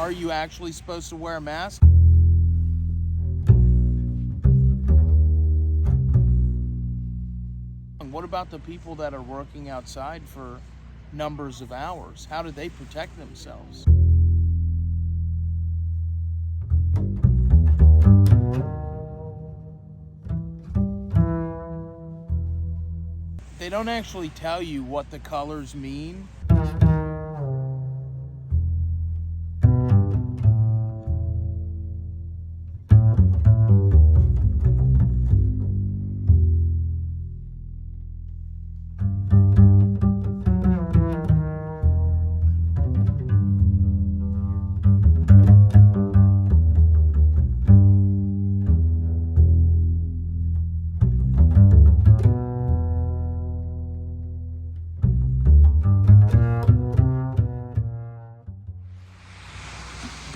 are you actually supposed to wear a mask? What about the people that are working outside for numbers of hours? How do they protect themselves? They don't actually tell you what the colors mean.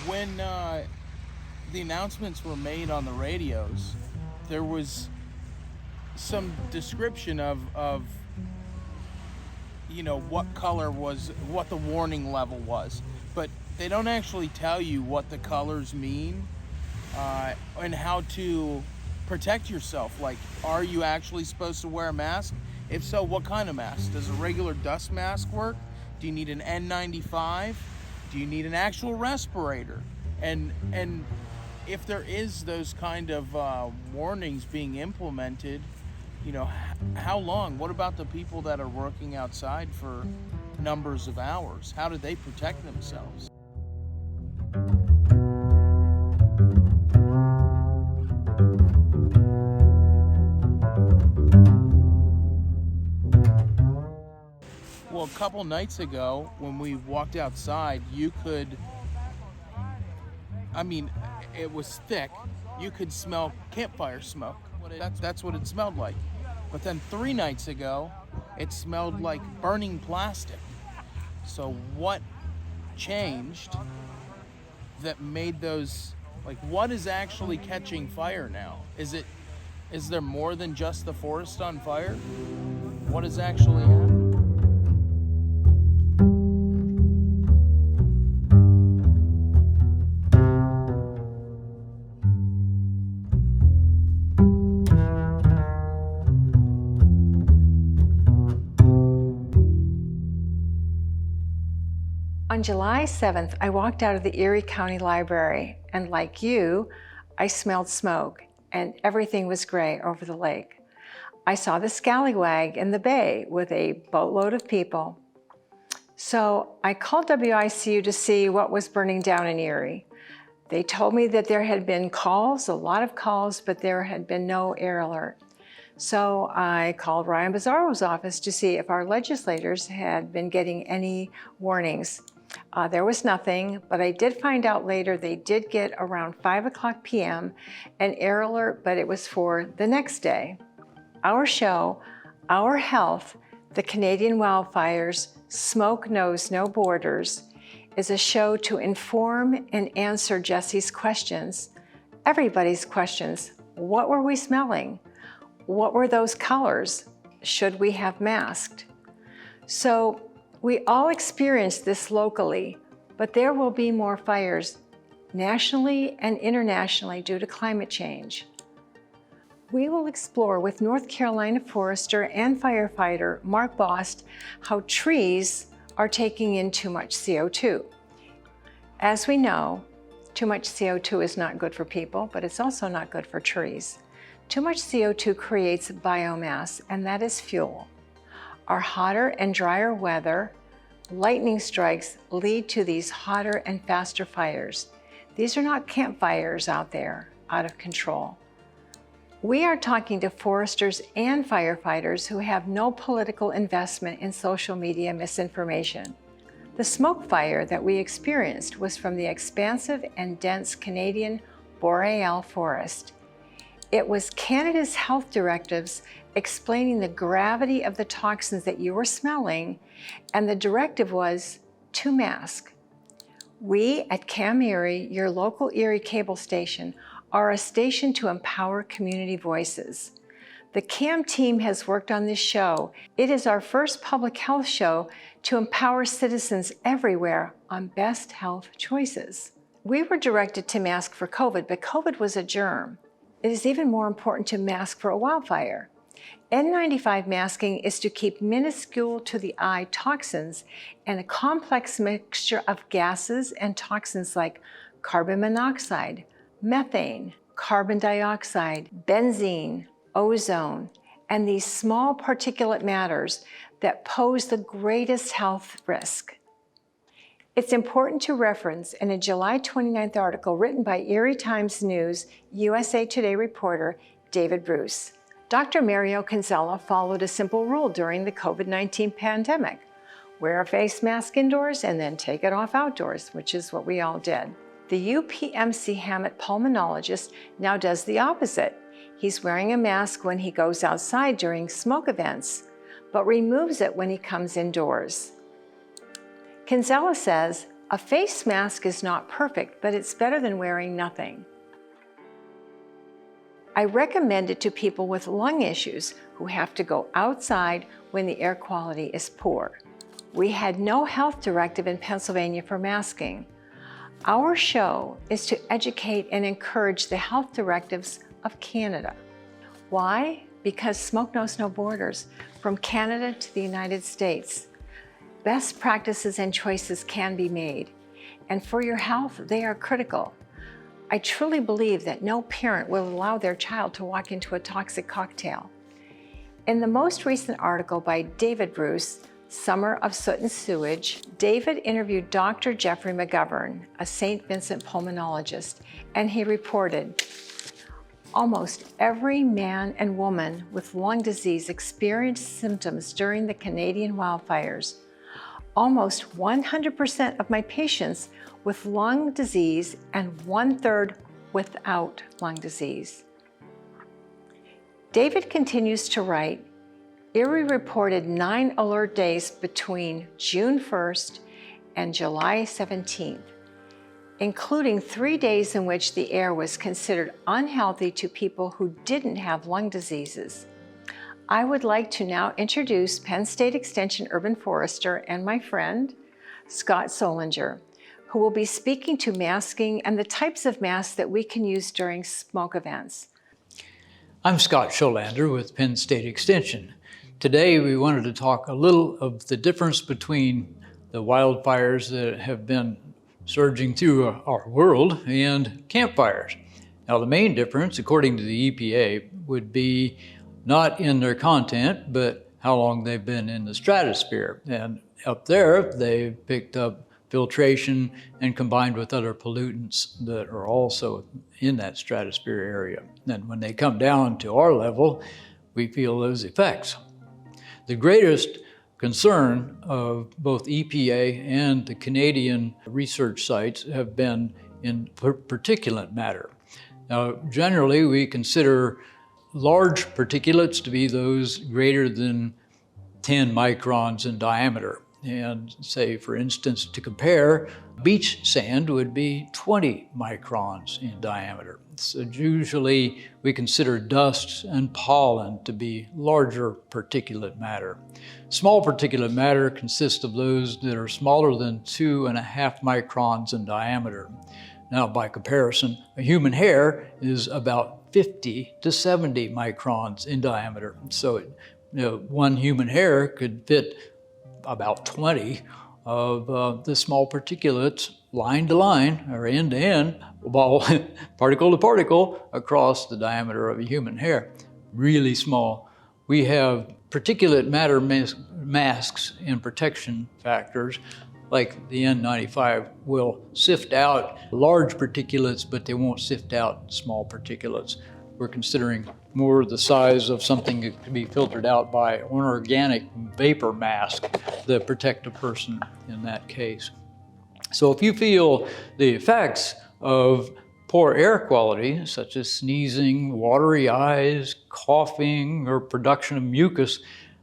When the announcements were made on the radios, there was some description of you know, what color was, what the warning level was, but they don't actually tell you what the colors mean and how to protect yourself. Like, are you actually supposed to wear a mask? If so, what kind of mask? Does a regular dust mask work? Do you need an N95? Do you need an actual respirator? And if there is those kind of warnings being implemented, you know, how long? What about the people that are working outside for numbers of hours? How do they protect themselves? Well, a couple nights ago, when we walked outside, you could, I mean, it was thick. You could smell campfire smoke. That's what it smelled like. But then 3 nights ago, it smelled like burning plastic. So what changed that made those, like, what is actually catching fire now? Is there more than just the forest on fire? What is actually happening? On July 7th, I walked out of the Erie County Library, and like you, I smelled smoke, and everything was gray over the lake. I saw the scallywag in the bay with a boatload of people. So I called WICU to see what was burning down in Erie. They told me that there had been calls, a lot of calls, but there had been no air alert. So I called Ryan Bizarro's office to see if our legislators had been getting any warnings. There was nothing, but I did find out later they did get around 5:00 p.m. an air alert, but it was for the next day. Our show, Our Health, the Canadian Wildfires, Smoke Knows No Borders, is a show to inform and answer Jesse's questions, everybody's questions. What were we smelling? What were those colors? Should we have masked? So we all experience this locally, but there will be more fires nationally and internationally due to climate change. We will explore with North Carolina forester and firefighter Mark Bost how trees are taking in too much CO2. As we know, too much CO2 is not good for people, but it's also not good for trees. Too much CO2 creates biomass, and that is fuel. Our hotter and drier weather, lightning strikes lead to these hotter and faster fires. These are not campfires out there, out of control. We are talking to foresters and firefighters who have no political investment in social media misinformation. The smoke fire that we experienced was from the expansive and dense Canadian boreal forest. It was Canada's health directives explaining the gravity of the toxins that you were smelling, and the directive was to mask. We at CAMERIE, your local Erie cable station, are a station to empower community voices. The CAM team has worked on this show. It is our first public health show to empower citizens everywhere on best health choices. We were directed to mask for COVID, but COVID was a germ. It is even more important to mask for a wildfire. N95 masking is to keep minuscule to the eye toxins and a complex mixture of gases and toxins like carbon monoxide, methane, carbon dioxide, benzene, ozone, and these small particulate matters that pose the greatest health risk. It's important to reference in a July 29th article written by Erie-Times News USA Today reporter David Bruce. Dr. Mario Kinsella followed a simple rule during the COVID-19 pandemic. Wear a face mask indoors and then take it off outdoors, which is what we all did. The UPMC Hammett pulmonologist now does the opposite. He's wearing a mask when he goes outside during smoke events, but removes it when he comes indoors. Kinsella says, a face mask is not perfect, but it's better than wearing nothing. I recommend it to people with lung issues who have to go outside when the air quality is poor. We had no health directive in Pennsylvania for masking. Our show is to educate and encourage the health directives of Canada. Why? Because smoke knows no borders, from Canada to the United States. Best practices and choices can be made, and for your health, they are critical. I truly believe that no parent will allow their child to walk into a toxic cocktail. In the most recent article by David Bruce, Summer of Soot and Sewage, David interviewed Dr. Jeffery McGovern, a St. Vincent pulmonologist, and he reported, almost every man and woman with lung disease experienced symptoms during the Canadian wildfires. Almost 100% of my patients with lung disease and 1/3 without lung disease. David continues to write, Erie reported 9 alert days between June 1st and July 17th, including 3 days in which the air was considered unhealthy to people who didn't have lung diseases. I would like to now introduce Penn State Extension urban forester and my friend, Scott Solinger, who will be speaking to masking and the types of masks that we can use during smoke events. I'm Scott Solinger with Penn State Extension. Today we wanted to talk a little of the difference between the wildfires that have been surging through our world and campfires. Now the main difference, according to the EPA, would be not in their content, but how long they've been in the stratosphere. And up there, they've picked up filtration and combined with other pollutants that are also in that stratosphere area. And when they come down to our level, we feel those effects. The greatest concern of both EPA and the Canadian research sites have been in particulate matter. Now, generally, we consider large particulates to be those greater than 10 microns in diameter. And say, for instance, to compare, beach sand would be 20 microns in diameter. So usually we consider dust and pollen to be larger particulate matter. Small particulate matter consists of those that are smaller than 2.5 microns in diameter. Now, by comparison, a human hair is about 50 to 70 microns in diameter. So one human hair could fit about 20 of the small particulates line to line or end to end, particle to particle across the diameter of a human hair. Really small. We have particulate matter masks and protection factors like the N95 will sift out large particulates, but they won't sift out small particulates. We're considering more the size of something that can be filtered out by an organic vapor mask that protect a person in that case. So if you feel the effects of poor air quality, such as sneezing, watery eyes, coughing, or production of mucus,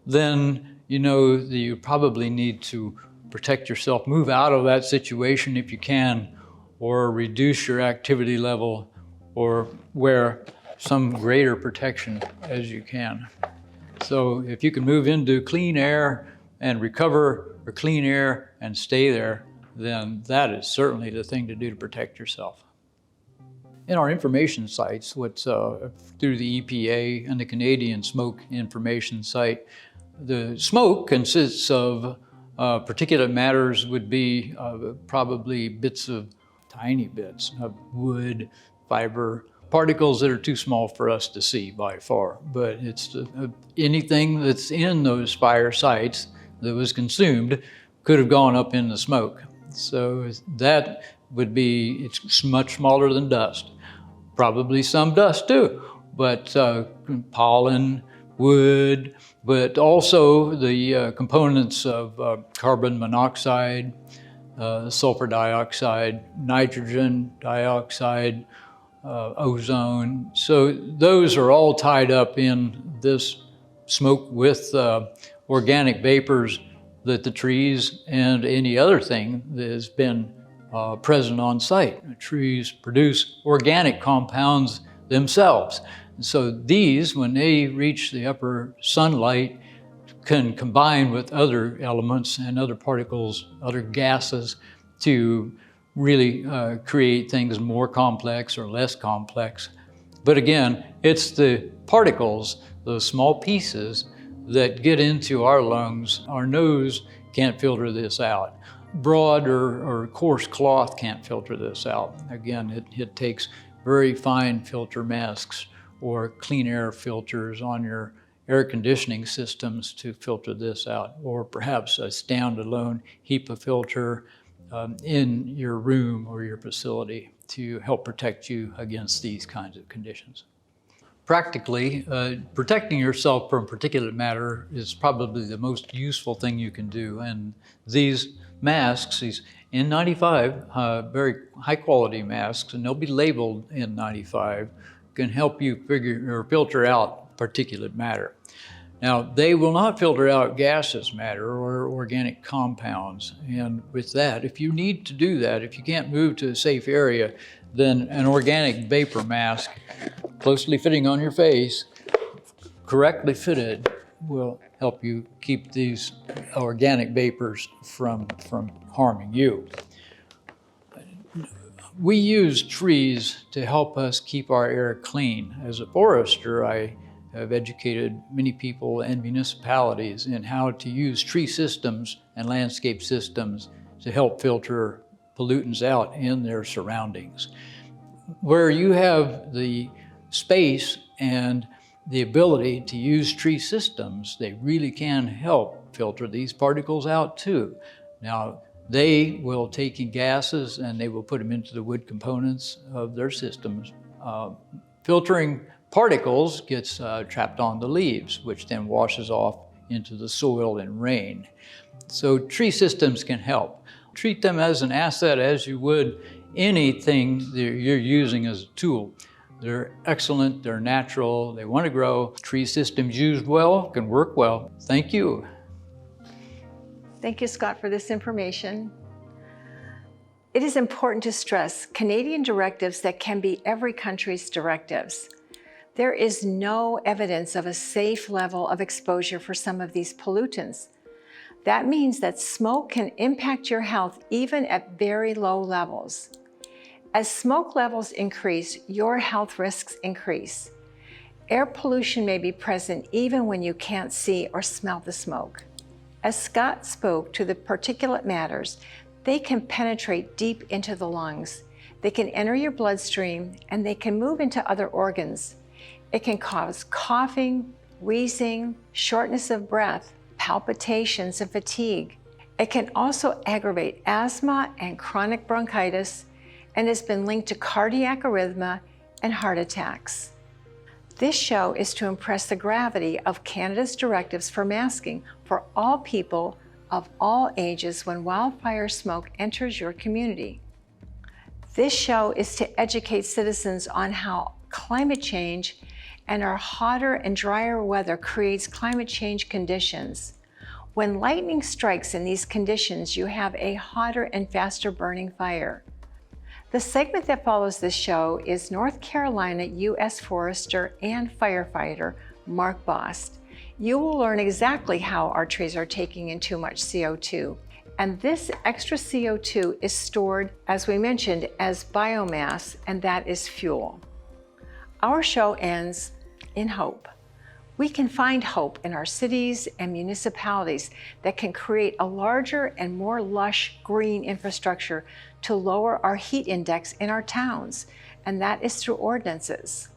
then you know that you probably need to protect yourself, move out of that situation if you can, or reduce your activity level, or wear some greater protection as you can. So if you can move into clean air and recover for clean air and stay there, then that is certainly the thing to do to protect yourself. In our information sites, what's through the EPA and the Canadian Smoke Information Site, the smoke consists of particulate matters would be probably tiny bits of wood, fiber, particles that are too small for us to see by far. But it's anything that's in those fire sites that was consumed could have gone up in the smoke. So that would be, it's much smaller than dust. Probably some dust too, but pollen, wood, but also the components of carbon monoxide, sulfur dioxide, nitrogen dioxide, ozone. So those are all tied up in this smoke with organic vapors that the trees and any other thing that has been present on site. The trees produce organic compounds themselves. And so these, when they reach the upper sunlight, can combine with other elements and other particles, other gases, to really create things more complex or less complex. But again, it's the particles, those small pieces, that get into our lungs. Our nose can't filter this out. Broad or coarse cloth can't filter this out. Again, it takes very fine filter masks or clean air filters on your air conditioning systems to filter this out, or perhaps a standalone HEPA filter in your room or your facility to help protect you against these kinds of conditions. Practically, protecting yourself from particulate matter is probably the most useful thing you can do. And these masks, these N95, very high quality masks, and they'll be labeled N95, can help you filter out particulate matter. Now, they will not filter out gaseous matter or organic compounds. And with that, if you need to do that, if you can't move to a safe area, then an organic vapor mask, closely fitting on your face, correctly fitted, will help you keep these organic vapors from harming you. We use trees to help us keep our air clean. As a forester, I have educated many people and municipalities in how to use tree systems and landscape systems to help filter pollutants out in their surroundings. Where you have the space and the ability to use tree systems, they really can help filter these particles out too. Now, they will take in gases and they will put them into the wood components of their systems. Filtering particles gets trapped on the leaves, which then washes off into the soil and rain. So tree systems can help. Treat them as an asset as you would anything that you're using as a tool. They're excellent, they're natural, they want to grow. Tree systems used well can work well. Thank you. Thank you, Scott, for this information. It is important to stress Canadian directives that can be every country's directives. There is no evidence of a safe level of exposure for some of these pollutants. That means that smoke can impact your health even at very low levels. As smoke levels increase, your health risks increase. Air pollution may be present even when you can't see or smell the smoke. As Scott spoke to the particulate matters, they can penetrate deep into the lungs. They can enter your bloodstream and they can move into other organs. It can cause coughing, wheezing, shortness of breath, palpitations, and fatigue. It can also aggravate asthma and chronic bronchitis, and has been linked to cardiac arrhythmia and heart attacks. This show is to impress the gravity of Canada's directives for masking for all people of all ages when wildfire smoke enters your community. This show is to educate citizens on how climate change and our hotter and drier weather creates climate change conditions. When lightning strikes in these conditions, you have a hotter and faster burning fire. The segment that follows this show is North Carolina U.S. forester and firefighter Mark Bost. You will learn exactly how our trees are taking in too much CO2 And this extra CO2 is stored, as we mentioned, as biomass, and that is fuel. Our show ends in hope. We can find hope in our cities and municipalities that can create a larger and more lush green infrastructure to lower our heat index in our towns, and that is through ordinances.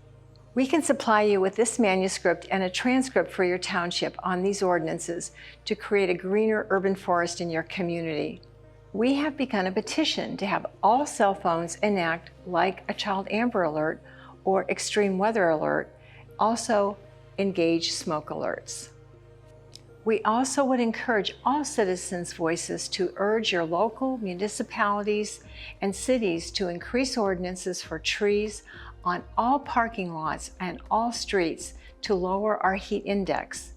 We can supply you with this manuscript and a transcript for your township on these ordinances to create a greener urban forest in your community. We have begun a petition to have all cell phones enact like a child Amber Alert or extreme weather alert, also engage smoke alerts. We also would encourage all citizens' voices to urge your local municipalities and cities to increase ordinances for trees on all parking lots and all streets to lower our heat index.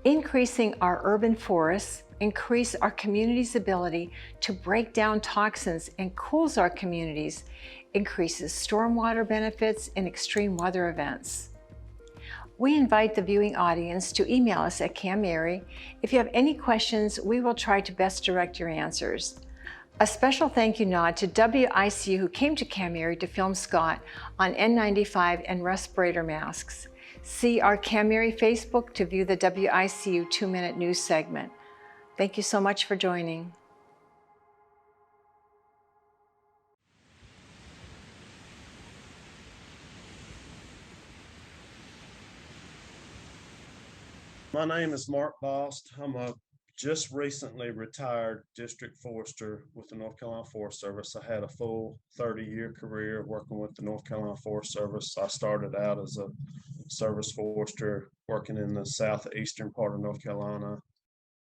Increasing our urban forests increase our community's ability to break down toxins and cools our communities, increases stormwater benefits in extreme weather events. We invite the viewing audience to email us at CAMERIE. If you have any questions, we will try to best direct your answers. A special thank you nod to WICU who came to CAMERIE to film Scott on N95 and respirator masks. See our CAMERIE Facebook to view the WICU 2-minute news segment. Thank you so much for joining. My name is Mark Bost. I'm a just recently retired district forester with the North Carolina Forest Service. I had a full 30-year career working with the North Carolina Forest Service. I started out as a service forester working in the southeastern part of North Carolina,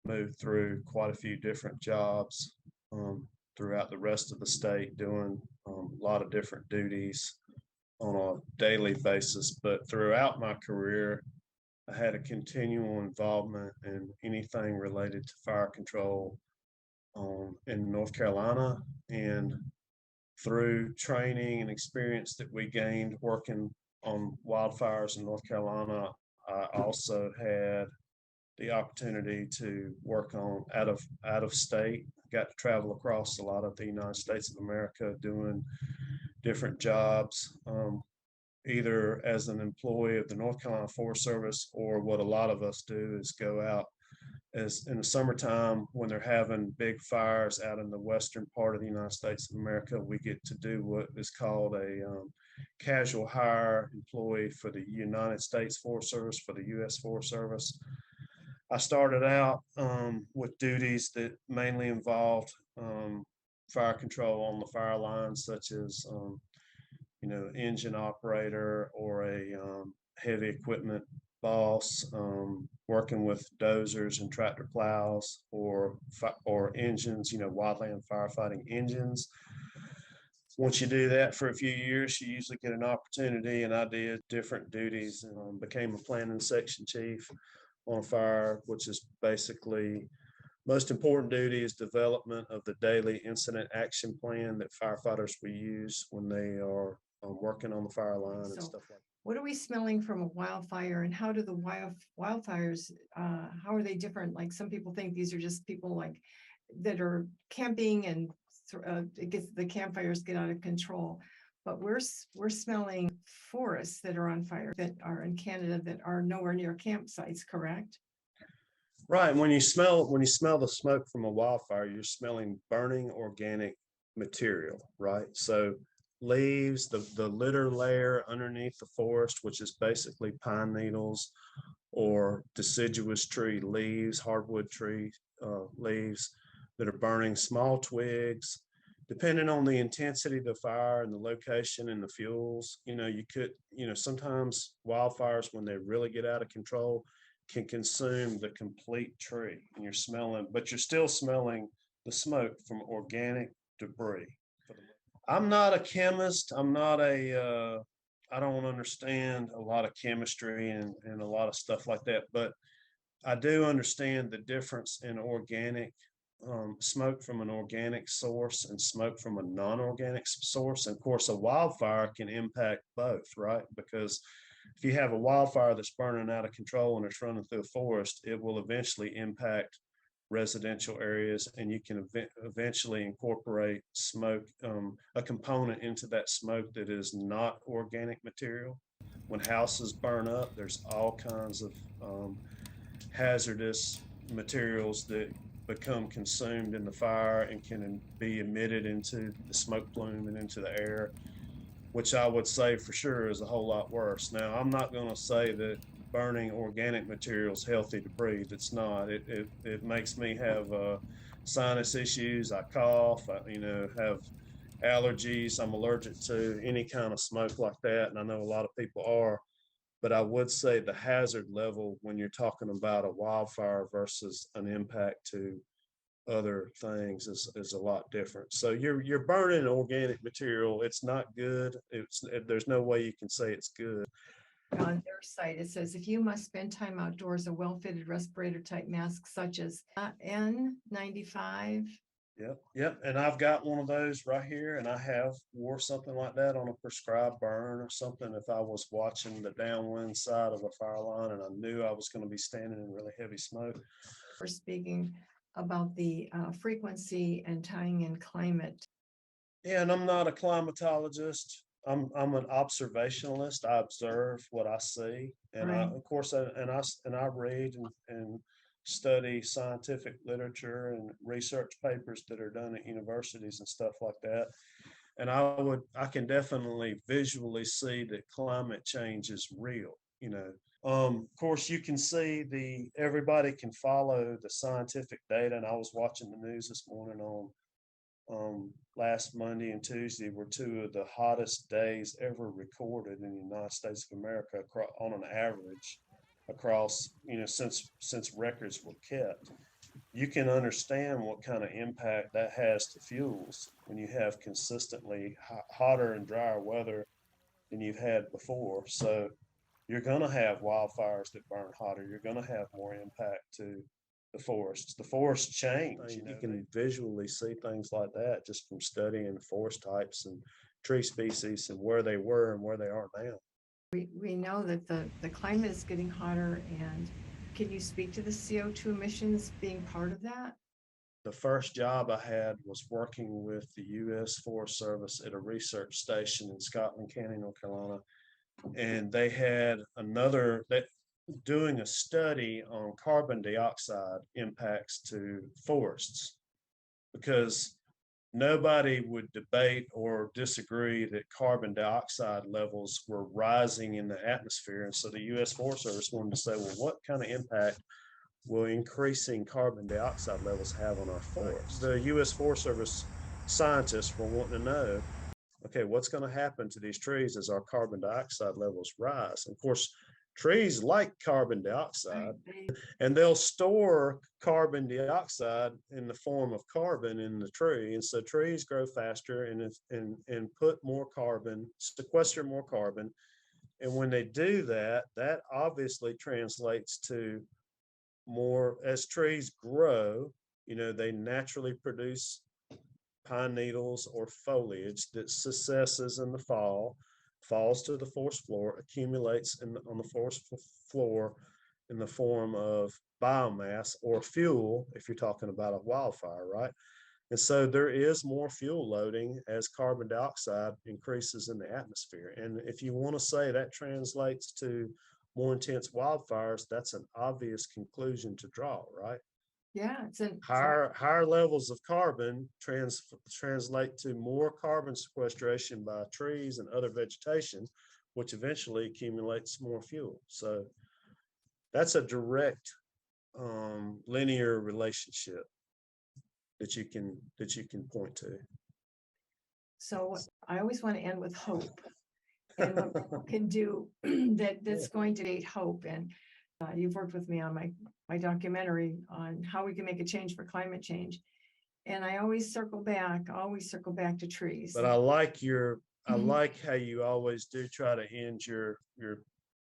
moved through quite a few different jobs throughout the rest of the state, doing a lot of different duties on a daily basis. But throughout my career, I had a continual involvement in anything related to fire control in North Carolina, and through training and experience that we gained working on wildfires in North Carolina, I also had the opportunity to work on out of state. Got to travel across a lot of the United States of America doing different jobs, either as an employee of the North Carolina Forest Service, or what a lot of us do is go out as in the summertime when they're having big fires out in the western part of the United States of America. We get to do what is called a casual hire employee for the United States Forest Service, for the U.S. Forest Service. I started out with duties that mainly involved fire control on the fire lines, such as engine operator or a heavy equipment boss, working with dozers and tractor plows or engines, wildland firefighting engines. Once you do that for a few years, you usually get an opportunity, and I did different duties and became a planning section chief on fire, which is basically most important duty is development of the daily incident action plan that firefighters will use when they are working on the fire line and stuff like that. What are we smelling from a wildfire, and how do the wildfires, how are they different? Like, some people think these are just people that are camping and the campfires get out of control. But we're smelling forests that are on fire, that are in Canada, that are nowhere near campsites, correct? Right. When you smell the smoke from a wildfire, you're smelling burning organic material, right? So leaves, the litter layer underneath the forest, which is basically pine needles or deciduous tree leaves, hardwood tree leaves that are burning, small twigs. Depending on the intensity of the fire and the location and the fuels, sometimes wildfires, when they really get out of control, can consume the complete tree, and you're still smelling the smoke from organic debris. I'm not a chemist. I don't understand a lot of chemistry and a lot of stuff like that, but I do understand the difference in organic smoke from an organic source and smoke from a non-organic source. And of course, a wildfire can impact both, right? Because if you have a wildfire that's burning out of control and it's running through a forest, it will eventually impact residential areas, and you can eventually incorporate smoke, a component into that smoke that is not organic material. When houses burn up, there's all kinds of hazardous materials that become consumed in the fire and can be emitted into the smoke plume and into the air, which I would say for sure is a whole lot worse. Now, I'm not going to say that burning organic materials healthy to breathe. It's not. It makes me have sinus issues. I cough. I, have allergies. I'm allergic to any kind of smoke like that, and I know a lot of people are. But I would say the hazard level when you're talking about a wildfire versus an impact to other things is a lot different. So you're burning organic material. It's not good. There's no way you can say it's good. On their site, it says if you must spend time outdoors, a well-fitted respirator type mask such as N95. Yep. And I've got one of those right here, and I have wore something like that on a prescribed burn or something if I was watching the downwind side of a fire line and I knew I was going to be standing in really heavy smoke. We're speaking about the frequency and tying in climate. Yeah, and I'm not a climatologist. I'm an observationalist. I observe what I see, and Right. I read and study scientific literature and research papers that are done at universities and stuff like that. And I can definitely visually see that climate change is real. Of course, you can see everybody can follow the scientific data. And I was watching the news this morning on last Monday and Tuesday were two of the hottest days ever recorded in the United States of America on an average across, since records were kept. You can understand what kind of impact that has to fuels when you have consistently hotter and drier weather than you've had before. So you're going to have wildfires that burn hotter. You're going to have more impact to the forests. The forests change. You can visually see things like that just from studying forest types and tree species and where they were and where they are now. We know that the climate is getting hotter, and can you speak to the CO2 emissions being part of that? The first job I had was working with the U.S. Forest Service at a research station in Scotland County, North Carolina. And they had doing a study on carbon dioxide impacts to forests, because nobody would debate or disagree that carbon dioxide levels were rising in the atmosphere. And so the U.S. Forest Service wanted to say, well, what kind of impact will increasing carbon dioxide levels have on our forests? The U.S. Forest Service scientists were wanting to know, okay, what's going to happen to these trees as our carbon dioxide levels rise? And of course, trees like carbon dioxide, and they'll store carbon dioxide in the form of carbon in the tree. And so trees grow faster and put more carbon, sequester more carbon. And when they do that, that obviously translates to more, as trees grow, they naturally produce pine needles or foliage that successes in the fall, falls to the forest floor, accumulates on the forest floor in the form of biomass or fuel, if you're talking about a wildfire, right? And so there is more fuel loading as carbon dioxide increases in the atmosphere. And if you want to say that translates to more intense wildfires, that's an obvious conclusion to draw, right? Yeah, higher levels of carbon translate to more carbon sequestration by trees and other vegetation, which eventually accumulates more fuel. So that's a direct linear relationship that you can point to. So I always want to end with hope, and what people can do that's going to create hope. And you've worked with me on my documentary on how we can make a change for climate change. And I always circle back to trees. But I like how you always do try to end your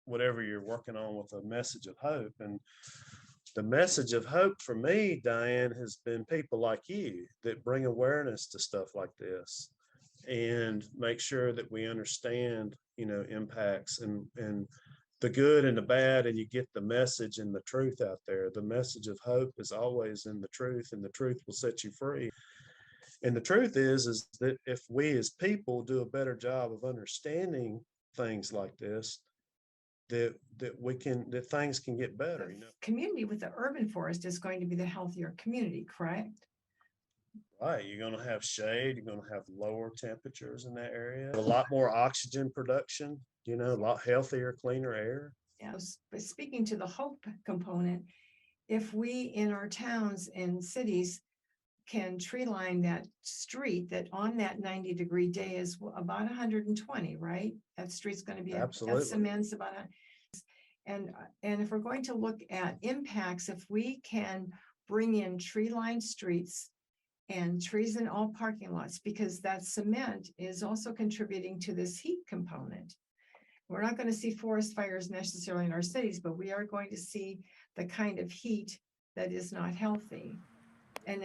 whatever you're working on with a message of hope. And the message of hope for me, Diane, has been people like you that bring awareness to stuff like this and make sure that we understand, impacts and the good and the bad, and you get the message and the truth out there. The message of hope is always in the truth, and the truth will set you free. And the truth is that if we as people do a better job of understanding things like this, that things can get better, you know. Community with the urban forest is going to be the healthier community, correct? Right, you're going to have shade, you're going to have lower temperatures in that area, a lot more oxygen production, you know, a lot healthier, cleaner air. Yeah, but speaking to the hope component, if we in our towns and cities can tree line that street that on that 90-degree day is about 120, right? That street's going to be, Absolutely. that cement's about, and if we're going to look at impacts, if we can bring in tree-lined streets and trees in all parking lots, because that cement is also contributing to this heat component. We're not going to see forest fires necessarily in our cities, but we are going to see the kind of heat that is not healthy. And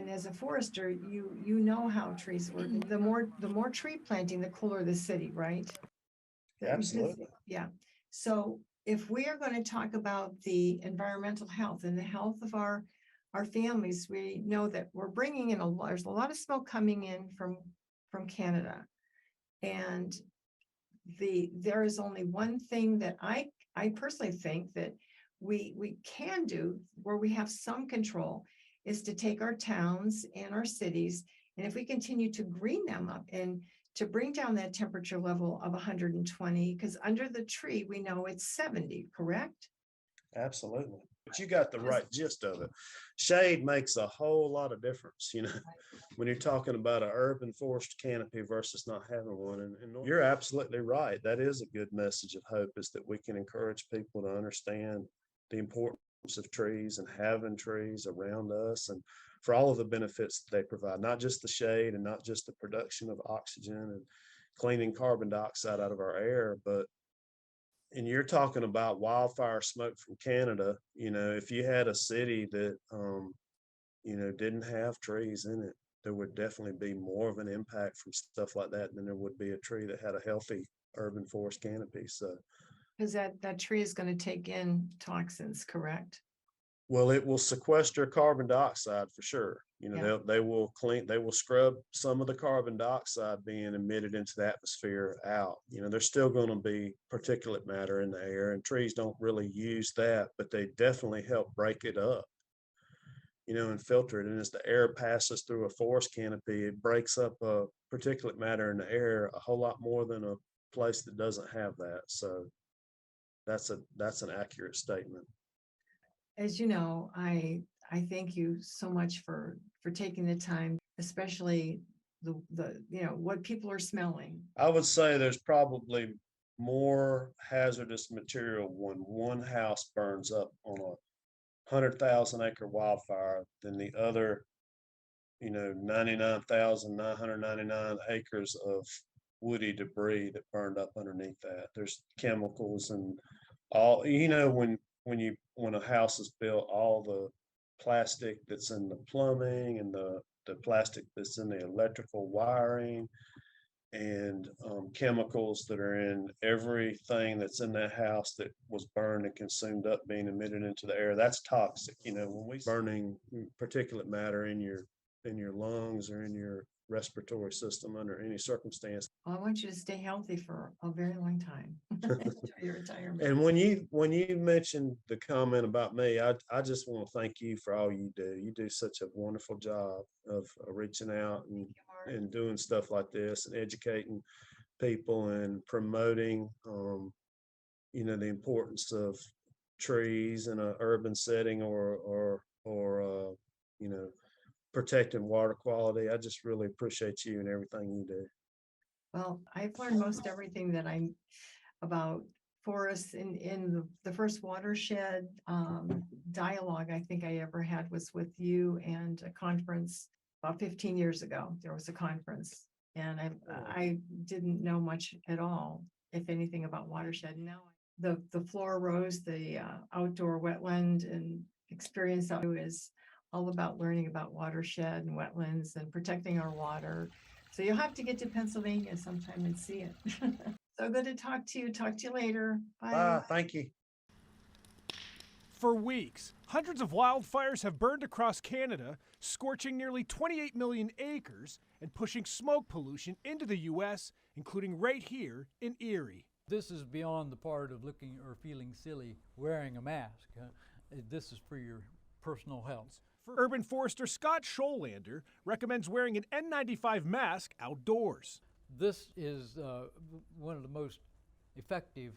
as a forester, you know how trees work. The more tree planting, the cooler the city, right? Absolutely. Yeah. So if we are going to talk about the environmental health and the health of our families, we know that we're bringing in there's a lot of smoke coming in from Canada, and there is only one thing that I personally think that we can do where we have some control is to take our towns and our cities, and if we continue to green them up and to bring down that temperature level of 120, because under the tree we know it's 70, correct? Absolutely. But you got the right gist of it. Shade makes a whole lot of difference, you know, when you're talking about an urban forest canopy versus not having one. And you're absolutely right. That is a good message of hope, is that we can encourage people to understand the importance of trees and having trees around us, and for all of the benefits that they provide, not just the shade and not just the production of oxygen and cleaning carbon dioxide out of our air, but and you're talking about wildfire smoke from Canada. You know, if you had a city that, you know, didn't have trees in it, there would definitely be more of an impact from stuff like that than there would be a tree that had a healthy urban forest canopy. So, Because that tree is going to take in toxins, correct? well, it will sequester carbon dioxide for sure. You know, Yeah. they will scrub some of the carbon dioxide being emitted into the atmosphere out. You know, there's still going to be particulate matter in the air, and trees don't really use that, but they definitely help break it up, you know, and filter it. And as the air passes through a forest canopy, it breaks up particulate matter in the air a whole lot more than a place that doesn't have that. So that's an accurate statement. As you know, I thank you so much for taking the time, especially the you know what people are smelling. I would say there's probably more hazardous material when one house burns up on a 100,000 acre wildfire than the other, you know, 99,999 acres of woody debris that burned up underneath that. There's chemicals and all, you know, when a house is built, all the plastic that's in the plumbing and the plastic that's in the electrical wiring and chemicals that are in everything that's in that house that was burned and consumed up being emitted into the air, that's toxic. You know, when we burning particulate matter in your lungs or in your respiratory system under any circumstance. Well, I want you to stay healthy for a very long time. Enjoy your retirement. And when you mentioned the comment about me, I just want to thank you for all you do. You do such a wonderful job of reaching out and doing stuff like this and educating people and promoting, you know, the importance of trees in an urban setting or you know, protecting water quality. I just really appreciate you and everything you do. Well, I've learned most everything that I'm about forests in the first watershed dialogue I think I ever had was with you and a conference about 15 years ago. There was a conference, and I didn't know much at all, if anything, about watershed. Now the Flora Rose, the outdoor wetland and experience is all about learning about watershed and wetlands and protecting our water. So you'll have to get to Pennsylvania sometime and see it. So good to talk to you. Talk to you later. Bye. Bye, thank you. For weeks, hundreds of wildfires have burned across Canada, scorching nearly 28 million acres and pushing smoke pollution into the U.S., including right here in Erie. This is beyond the part of looking or feeling silly wearing a mask. This is for your personal health. Urban forester Scott Scholander recommends wearing an N95 mask outdoors. This is one of the most effective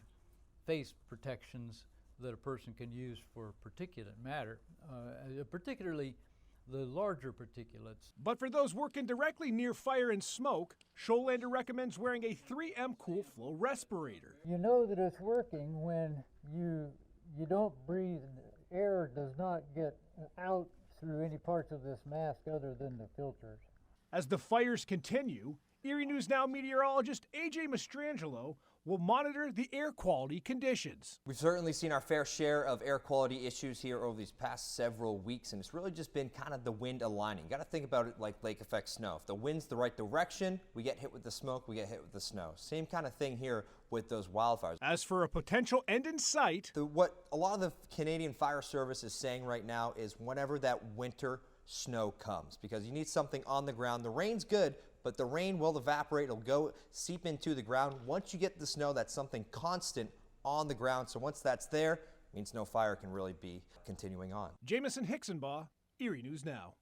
face protections that a person can use for particulate matter, particularly the larger particulates. But for those working directly near fire and smoke, Scholander recommends wearing a 3M Cool Flow respirator. You know that it's working when you don't breathe, air does not get out through any parts of this mask other than the filters. As the fires continue, Erie News Now meteorologist AJ Mastrangelo will monitor the air quality conditions. We've certainly seen our fair share of air quality issues here over these past several weeks, and it's really just been kind of the wind aligning. You got to think about it like lake effect snow. If the wind's the right direction, we get hit with the smoke, we get hit with the snow. Same kind of thing here with those wildfires. As for a potential end in sight, What a lot of the Canadian Fire Service is saying right now is whenever that winter snow comes, because you need something on the ground. The rain's good, but the rain will evaporate, it'll go seep into the ground. Once you get the snow, that's something constant on the ground. So once that's there, it means no fire can really be continuing on. Jamison Hicksonbaugh, Erie News Now.